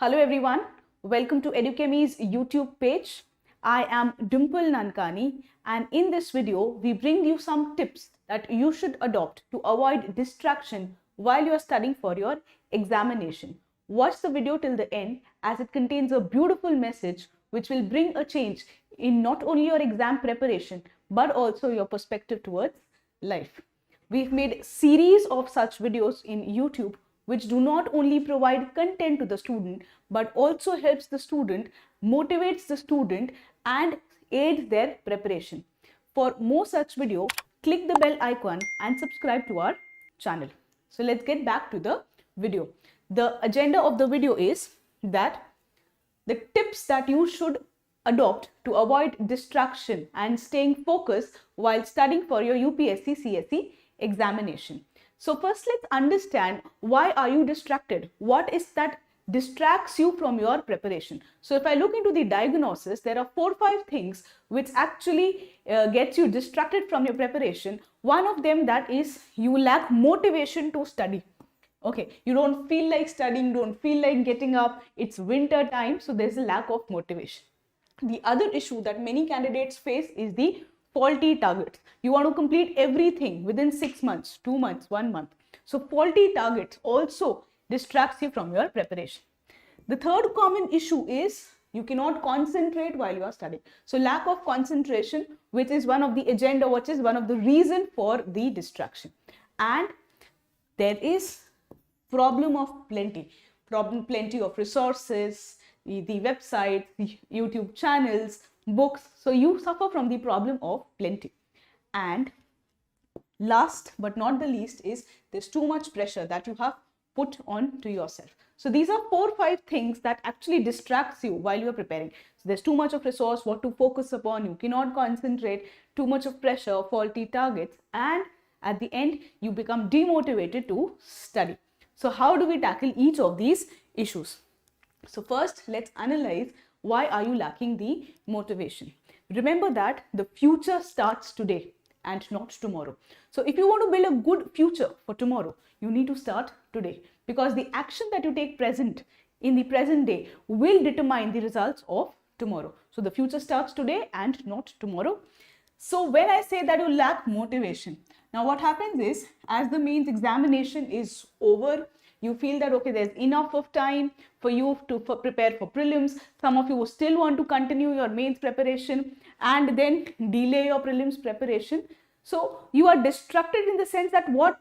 Hello everyone, welcome to Educhemy's YouTube page. I am Dimple Nankani and in this video we bring you some tips that you should adopt to avoid distraction while you are studying for your examination. Watch the video till the end as it contains a beautiful message which will bring a change in not only your exam preparation but also your perspective towards life. We've made series of such videos in YouTube which do not only provide content to the student but also helps the student, motivates the student and aids their preparation. For more such video, click the bell icon and subscribe to our channel. So let's get back to the video. The agenda of the video is that the tips that you should adopt to avoid distraction and staying focused while studying for your UPSC CSE examination. So first let's understand, why are you distracted? What is that distracts you from your preparation? So if I look into the diagnosis, there are 4 or 5 things which actually gets you distracted from your preparation. One of them, that is you lack motivation to study. Okay, you don't feel like studying, don't feel like getting up, it's winter time, so there's a lack of motivation. The other issue that many candidates face is the faulty targets. You want to complete everything within 6 months, 2 months, 1 month. So faulty targets also distracts you from your preparation. The third common issue is you cannot concentrate while you are studying. So lack of concentration, which is one of the agenda, which is one of the reason for the distraction. And there is problem of plenty of resources, the websites, the YouTube channels, books. So you suffer from the problem of plenty. And last but not the least is there's too much pressure that you have put on to yourself. So these are 4 or 5 things that actually distracts you while you are preparing. So there's too much of resource, what to focus upon, you cannot concentrate, too much of pressure, faulty targets, and at the end you become demotivated to study. So how do we tackle each of these issues? So first, let's analyze, why are you lacking the motivation? Remember that the future starts today and not tomorrow. So if you want to build a good future for tomorrow, you need to start today, because the action that you take in the present day will determine the results of tomorrow. So the future starts today and not tomorrow. So when I say that you lack motivation, now what happens is, as the mains examination is over, you feel that okay, there's enough of time for you to prepare for prelims. Some of you still want to continue your mains preparation and then delay your prelims preparation. So you are distracted in the sense that what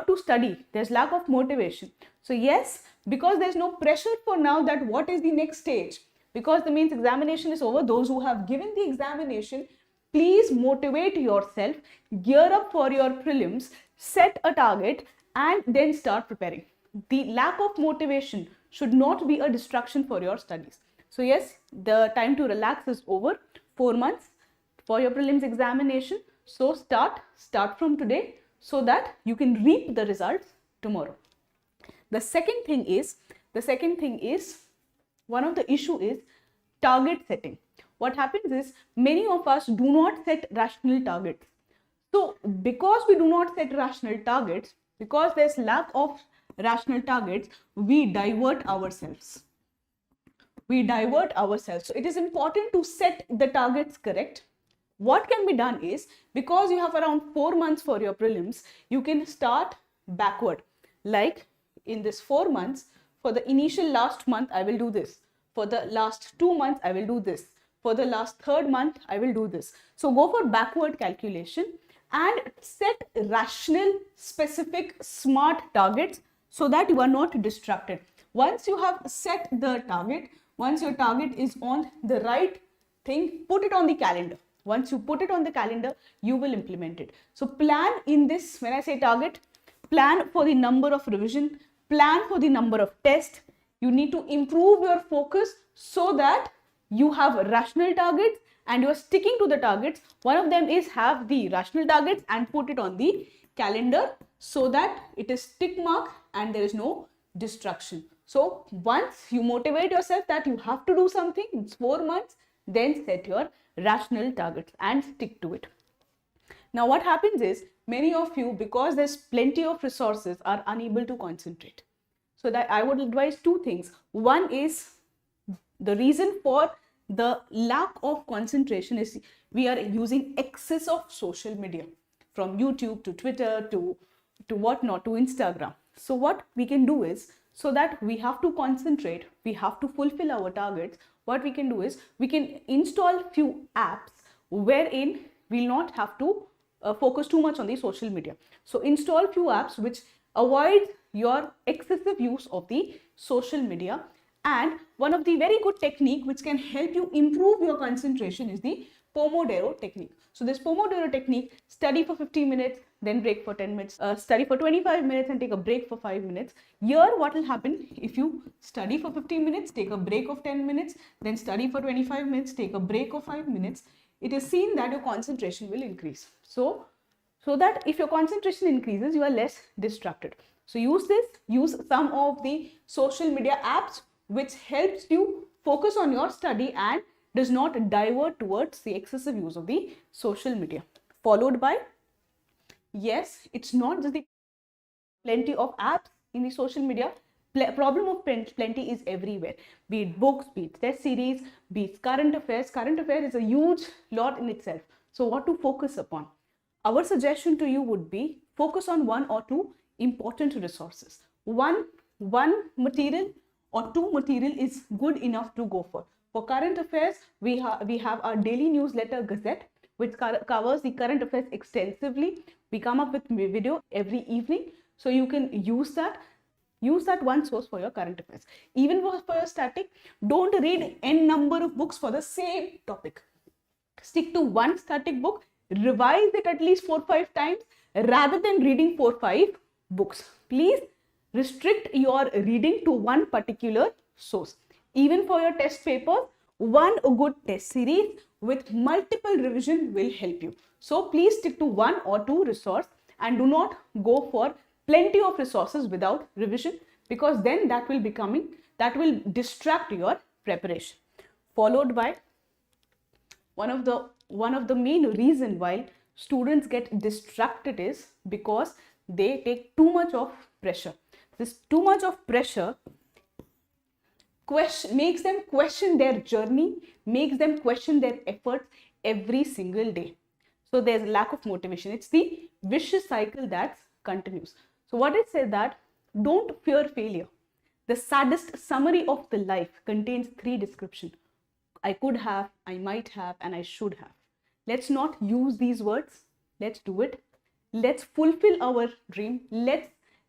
to study. There's lack of motivation. So yes, because there's no pressure for now that what is the next stage, because the mains examination is over, those who have given the examination, please motivate yourself, gear up for your prelims, set a target and then start preparing. The lack of motivation should not be a distraction for your studies. So yes, the time to relax is over. 4 months for your prelims examination. So start from today so that you can reap the results tomorrow. The second thing is, one of the issue is target setting. What happens is, many of us do not set rational targets. So because we do not set rational targets, because there's lack of rational targets, we divert ourselves. So it is important to set the targets correct. What can be done is, because you have around 4 months for your prelims, you can start backward. Like in this 4 months, for the initial last month, I will do this. For the last 2 months, I will do this. For the last 3rd month, I will do this. So go for backward calculation and set rational, specific, smart targets so that you are not distracted. Once you have set the target, once your target is on the right thing, put it on the calendar. Once you put it on the calendar, you will implement it. So plan in this, when I say target, plan for the number of revision, plan for the number of tests. You need to improve your focus so that you have rational targets and you are sticking to the targets. One of them is have the rational targets and put it on the calendar so that it is tick mark and there is no distraction. So once you motivate yourself that you have to do something, it's 4 months, then set your rational targets and stick to it. Now what happens is, many of you, because there's plenty of resources, are unable to concentrate. So that I would advise two things. One is the reason for the lack of concentration is we are using excess of social media, from YouTube to Twitter to whatnot, to Instagram. So what we can do is, so that we have to concentrate, we have to fulfill our targets, what we can do is we can install few apps wherein we'll not have to focus too much on the social media. So install few apps which avoid your excessive use of the social media. And one of the very good technique which can help you improve your concentration is the Pomodoro technique. So this Pomodoro technique, study for 15 minutes, then break for 10 minutes, study for 25 minutes and take a break for 5 minutes. Here what will happen, if you study for 15 minutes, take a break of 10 minutes, then study for 25 minutes, take a break of 5 minutes, it is seen that your concentration will increase. So that if your concentration increases, you are less distracted. So use some of the social media apps which helps you focus on your study and does not divert towards the excessive use of the social media. Followed by, yes, it's not just the plenty of apps in the social media. Problem of plenty is everywhere, be it books, be it test series, be it current affairs. Current affair is a huge lot in itself. So what to focus upon? Our suggestion to you would be focus on one or two important resources. One material or two material is good enough to go for. For current affairs, we have our daily newsletter Gazette, which covers the current affairs extensively. We come up with video every evening, so you can use that one source for your current affairs. Even for your static, don't read n number of books for the same topic. Stick to one static book, revise it at least 4-5 times rather than reading 4-5 books. Please restrict your reading to one particular source. Even for your test papers, one good test series with multiple revision will help you. So please stick to one or two resource and do not go for plenty of resources without revision, because then that will distract your preparation. Followed by, one of the main reason why students get distracted is because they take too much of pressure. This too much of pressure makes them question their journey, makes them question their efforts every single day. So there's a lack of motivation. It's the vicious cycle that continues. So what it says that don't fear failure. The saddest summary of the life contains 3 descriptions. I could have, I might have, and I should have. Let's not use these words. Let's do it. Let's fulfill our dream.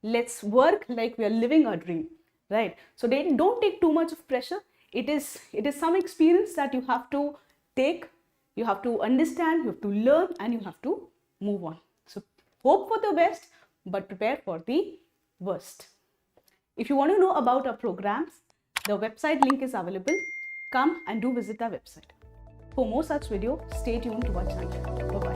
Let's work like we are living our dream, right? So don't take too much of pressure. It is some experience that you have to take, you have to understand, you have to learn, and you have to move on. So hope for the best, but prepare for the worst. If you want to know about our programs, the website link is available. Come and do visit our website. For more such video, stay tuned to our channel. Bye-bye.